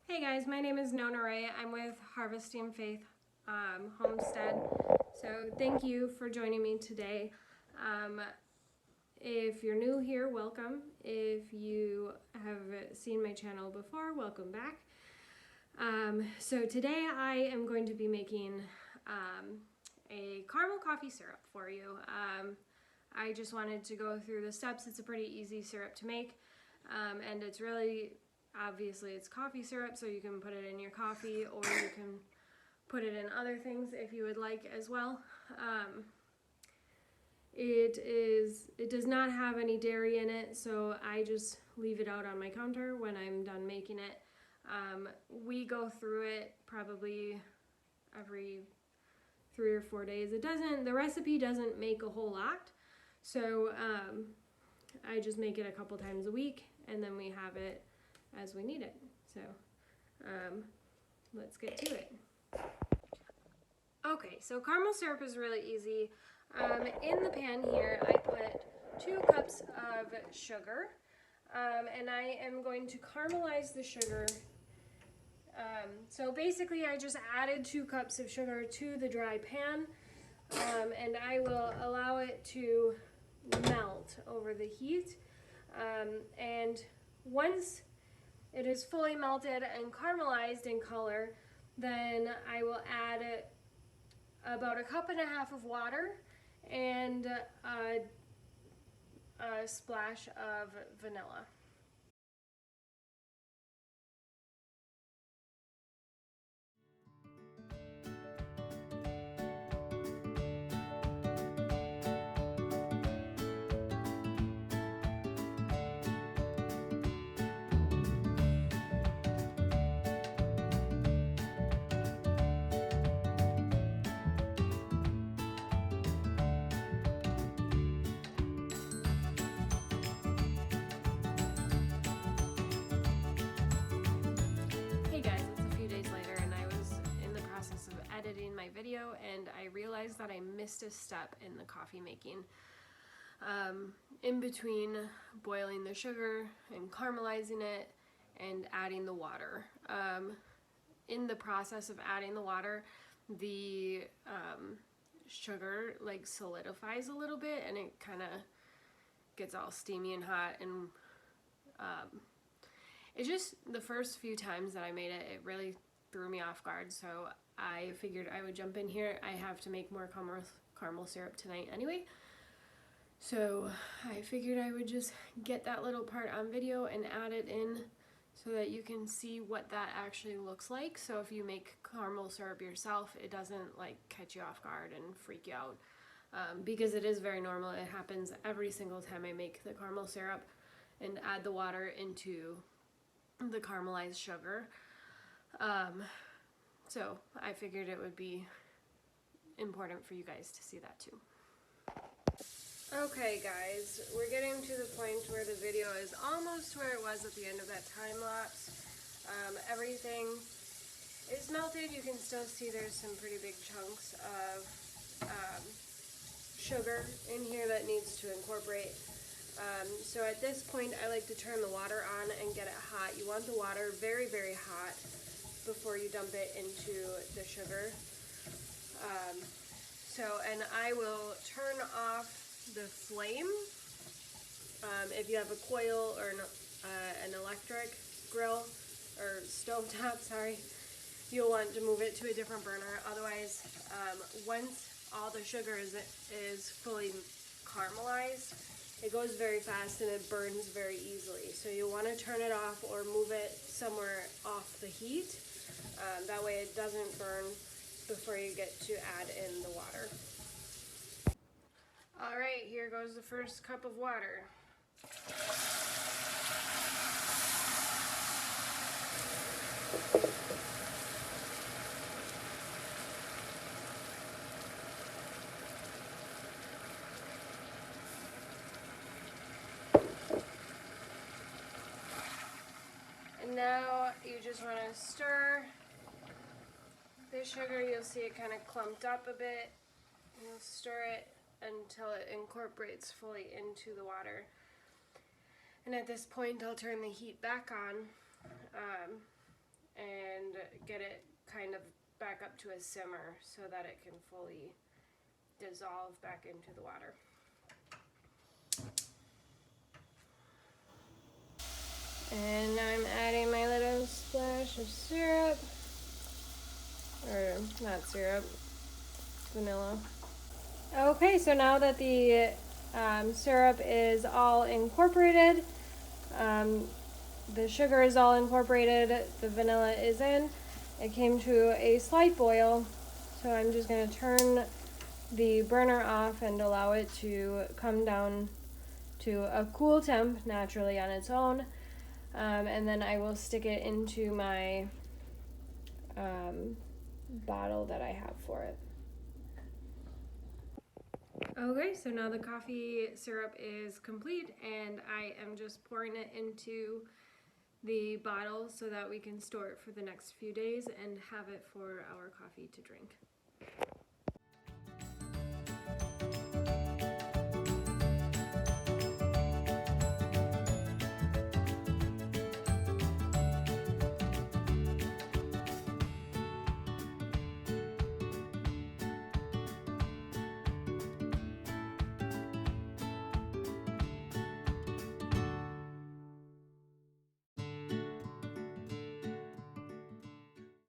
Hey guys, my name is Nona Ray. I'm with Harvesting Faith Homestead. So thank you for joining me today. If you're new here, welcome. If you have seen my channel before, welcome back. So today I am going to be making a caramel coffee syrup for you. I just wanted to go through the steps. It's a pretty easy syrup to make, and it's really, obviously it's coffee syrup, so you can put it in your coffee or you can put it in other things if you would like as well. It does not have any dairy in it, so I just leave it out on my counter when I'm done making it. We go through it probably every 3 or 4 days. The recipe doesn't make a whole lot, so I just make it a couple times a week, and then we have it as we need it. So let's get to it. Okay, so caramel syrup is really easy. In the pan here, I put 2 cups of sugar, and I am going to caramelize the sugar. So basically I just added 2 cups of sugar to the dry pan, and I will allow it to melt over the heat. And once it is fully melted and caramelized in color, then I will add about 1.5 cups of water and a splash of vanilla. Hey guys, it's a few days later and I was in the process of editing my video and I realized that I missed a step in the coffee making. In between boiling the sugar and caramelizing it and adding the water. In the process of adding the water, the sugar like solidifies a little bit and it kind of gets all steamy and hot, and it just, the first few times that I made it, it really threw me off guard, so I figured I would jump in here. I have to make more caramel syrup tonight anyway, so I figured I would just get that little part on video and add it in so that you can see what that actually looks like. So if you make caramel syrup yourself, it doesn't like catch you off guard and freak you out, because it is very normal. It happens every single time I make the caramel syrup and add the water into the caramelized sugar. So I figured it would be important for you guys to see that too. Okay guys, we're getting to the point where the video is almost where it was at the end of that time lapse. Everything is melted. You can still see there's some pretty big chunks of sugar in here that needs to incorporate. So at this point I like to turn the water on and get it hot. You want the water very, very hot before you dump it into the sugar. And I will turn off the flame. If you have a coil or an electric grill or stove top, sorry, you'll want to move it to a different burner. Otherwise, once all the sugar is fully caramelized, it goes very fast and it burns very easily. So you'll want to turn it off or move it somewhere off the heat. That way it doesn't burn before you get to add in the water. Alright, here goes the first cup of water. And now you just want to stir the sugar. You'll see it kind of clumped up a bit. You'll stir it until it incorporates fully into the water. And at this point I'll turn the heat back on, and get it kind of back up to a simmer so that it can fully dissolve back into the water. And now I'm adding my little splash of syrup, or not syrup, vanilla. Okay, so now that the syrup is all incorporated, the sugar is all incorporated, the vanilla is in, it came to a slight boil, so I'm just going to turn the burner off and allow it to come down to a cool temp naturally on its own, and then I will stick it into my bottle that I have for it. Okay, so now the coffee syrup is complete, and I am just pouring it into the bottle so that we can store it for the next few days and have it for our coffee to drink.